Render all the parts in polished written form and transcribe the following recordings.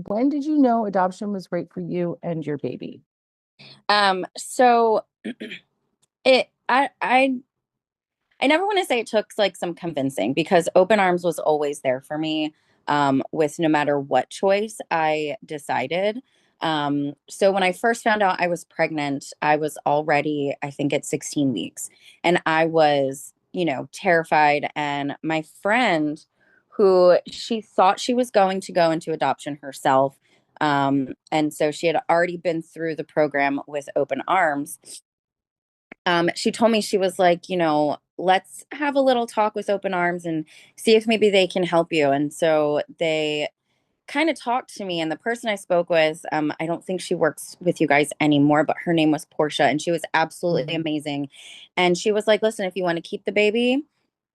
when did you know adoption was right for you and your baby? So it I never want to say it took like some convincing because open arms was always there for me, with no matter what choice I decided. So when I first found out I was pregnant, I was already, I think, at 16 weeks, and I was, terrified. And my friend, who she thought she was going to go into adoption herself, and so she had already been through the program with open arms. She told me, she was like, let's have a little talk with open arms and see if maybe they can help you. And so they kind of talked to me, and the person I spoke with, I don't think she works with you guys anymore, but her name was Portia, and she was absolutely Mhm. amazing. And she was like, listen, if you want to keep the baby,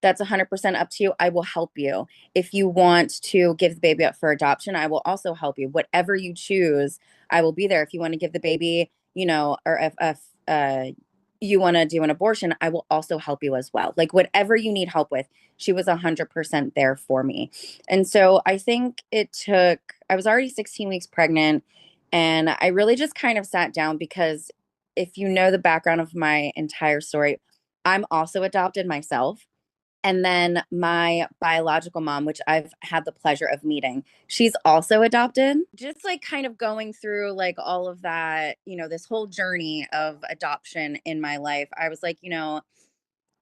that's 100% up to you. I will help you. If you want to give the baby up for adoption, I will also help you. Whatever you choose, I will be there. If you want to give the baby, or if you want to do an abortion, I will also help you as well. Like whatever you need help with, she was 100% there for me. And so I think I was already 16 weeks pregnant, and I really just kind of sat down because if you know the background of my entire story, I'm also adopted myself. And then my biological mom, which I've had the pleasure of meeting, she's also adopted. Just like kind of going through like all of that, this whole journey of adoption in my life, I was like,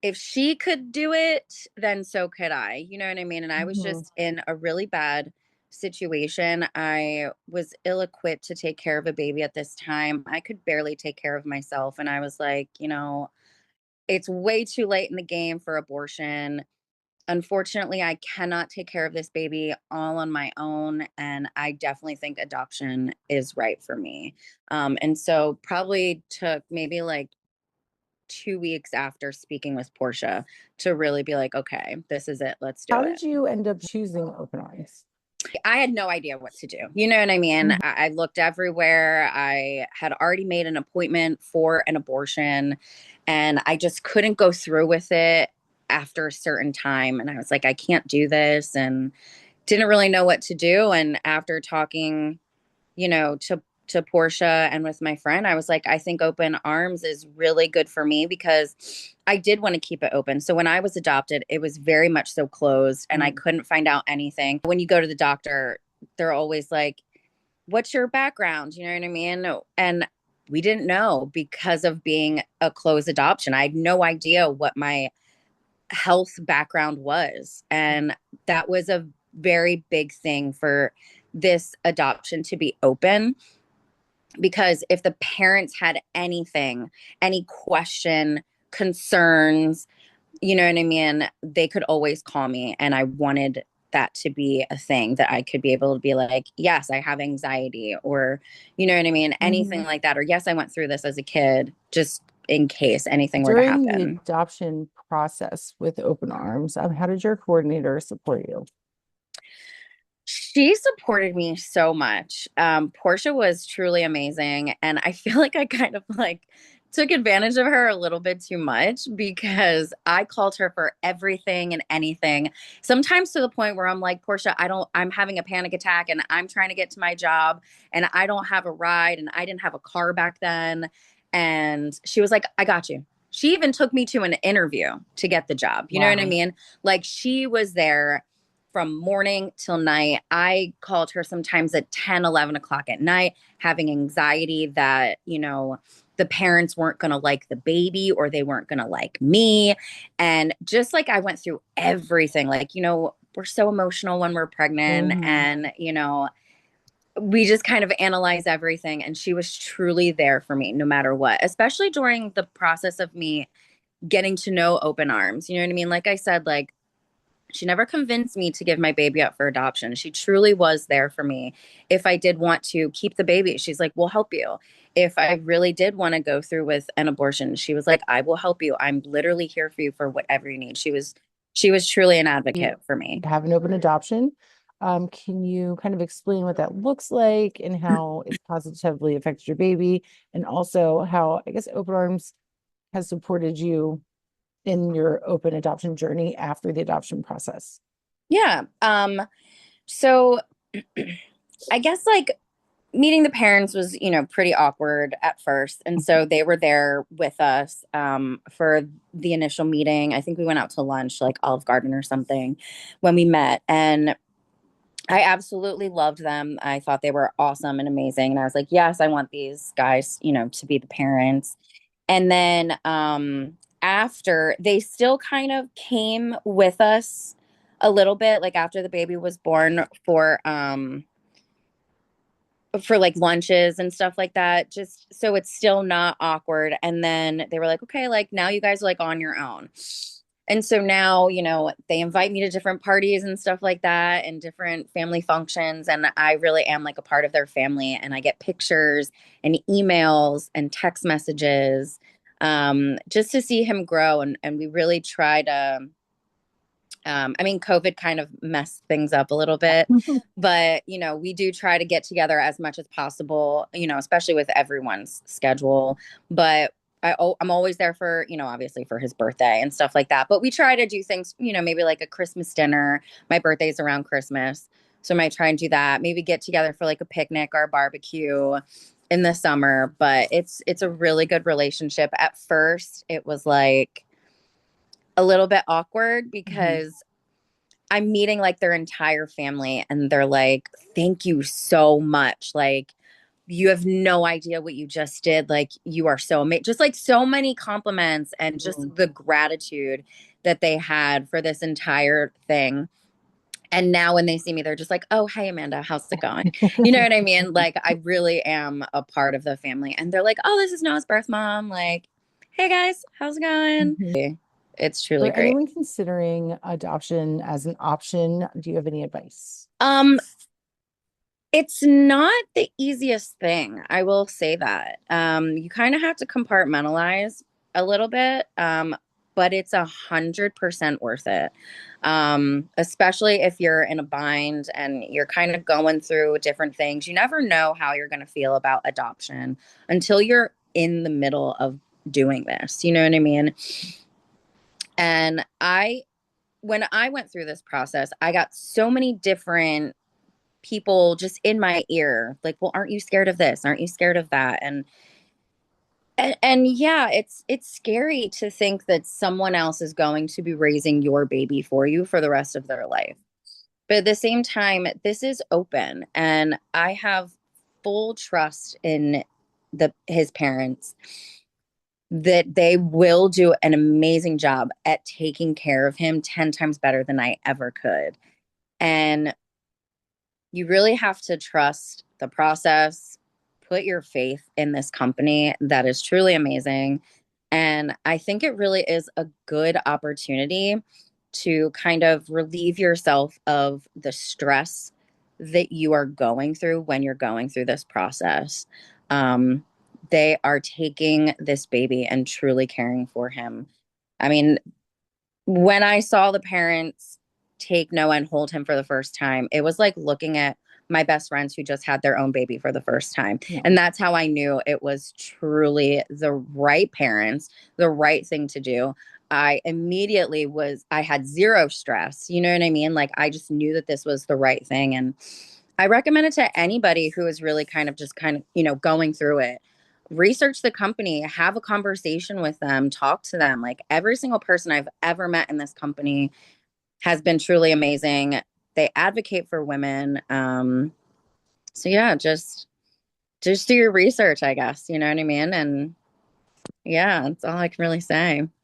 if she could do it, then so could I. You know what I mean? And I was Mhm. just in a really bad situation. I was ill equipped to take care of a baby at this time. I could barely take care of myself. And I was like, it's way too late in the game for abortion. Unfortunately, I cannot take care of this baby all on my own. And I definitely think adoption is right for me. And so probably took maybe like 2 weeks after speaking with Portia to really be like, okay, this is it. Let's do How it. did you end up choosing open arms? I had no idea what to do. You know what I mean? Mhm. I looked everywhere. I had already made an appointment for an abortion, and I just couldn't go through with it after a certain time. And I was like, I can't do this, and didn't really know what to do. And after talking, to Portia and with my friend, I was like, I think open arms is really good for me because I did want to keep it open. So when I was adopted, it was very much so closed and I Mm. couldn't find out anything. When you go to the doctor, they're always like, what's your background? You know what I mean? And we didn't know because of being a closed adoption. I had no idea what my health background was. And that was a very big thing for this adoption to be open, because if the parents had anything, any question, concerns, you know what I mean, they could always call me. And I wanted that to be a thing that I could be able to be like, yes, I have anxiety, or, you know what I mean, anything Mhm. like that. Or, yes, I went through this as a kid, just in case anything were to During the happen. adoption process with open arms, how did your coordinator support you? She supported me so much. Portia was truly amazing. And I feel like I kind of like took advantage of her a little bit too much because I called her for everything and anything. Sometimes to the point where I'm like, Portia, I'm having a panic attack and I'm trying to get to my job and I don't have a ride and I didn't have a car back then. And she was like, I got you. She even took me to an interview to get the job. You know what I Wow. mean? Like she was there from morning till night. I called her sometimes at 10, 11 o'clock at night, having anxiety that, the parents weren't going to like the baby or they weren't going to like me. And just like I went through everything, like, we're so emotional when we're pregnant Mhm. and, we just kind of analyze everything. And she was truly there for me no matter what, especially during the process of me getting to know open arms. You know what I mean? Like I said, like, she never convinced me to give my baby up for adoption. She truly was there for me. If I did want to keep the baby, she's like, we'll help you. If I really did want to go through with an abortion, she was like, I will help you. I'm literally here for you for whatever you need. She was truly an advocate You for me. have an open adoption. Can you kind of explain what that looks like and how it's positively affected your baby, and also how, I guess, open arms has supported you in your open adoption journey after the adoption process? Yeah. So I guess like meeting the parents was, pretty awkward at first. And so they were there with us for the initial meeting. I think we went out to lunch, like Olive Garden or something, when we met. And I absolutely loved them. I thought they were awesome and amazing. And I was like, yes, I want these guys, to be the parents. And then after, they still kind of came with us a little bit, like after the baby was born for like lunches and stuff like that, just so it's still not awkward. And then they were like, okay, like now you guys are like on your own. And so now, they invite me to different parties and stuff like that and different family functions. And I really am like a part of their family. And I get pictures and emails and text messages just to see him grow. And we really try to I mean, COVID kind of messed things up a little bit, but we do try to get together as much as possible, especially with everyone's schedule. But I'm always there for, obviously for his birthday and stuff like that. But we try to do things, maybe like a Christmas dinner. My birthday's around Christmas. So I might try and do that. Maybe get together for like a picnic or a barbecue in the summer. But it's a really good relationship. At first, it was like a little bit awkward Mhm. because I'm meeting like their entire family and they're like, thank you so much. Like, you have no idea what you just did. Like, you are so amazing. Just like so many compliments and just Mhm. the gratitude that they had for this entire thing. And now when they see me, they're just like, oh, hey, Amanda, how's it going? You know what I mean? Like, I really am a part of the family. And they're like, oh, this is Noah's birth mom. Like, hey, guys, how's it going? Mhm. It's truly For great. anyone considering adoption as an option, do you have any advice? Um, It's not the easiest thing. I will say that. You kind of have to compartmentalize a little bit, but it's 100% worth it. Especially if you're in a bind and you're kind of going through different things. You never know how you're going to feel about adoption until you're in the middle of doing this. You know what I mean? And when I went through this process, I got so many different people just in my ear like, well, aren't you scared of this, aren't you scared of that? And yeah, it's scary to think that someone else is going to be raising your baby for you for the rest of their life, but at the same time this is open and I have full trust in the his parents that they will do an amazing job at taking care of him 10 times better than I ever could. And you really have to trust the process, put your faith in this company that is truly amazing. And I think it really is a good opportunity to kind of relieve yourself of the stress that you are going through when you're going through this process. Um, they are taking this baby and truly caring for him. I mean, when I saw the parents take Noah and hold him for the first time, it was like looking at my best friends who just had their own baby for the first time. Yeah. And that's how I knew it was truly the right parents, the right thing to do. I had zero stress. You know what I mean? Like, I just knew that this was the right thing. And I recommend it to anybody who is really kind of, going through it. Research the company, have a conversation with them, talk to them. Like, every single person I've ever met in this company has been truly amazing. They advocate for women. So yeah, just do your research, I guess. You know what I mean? And yeah, that's all I can really say.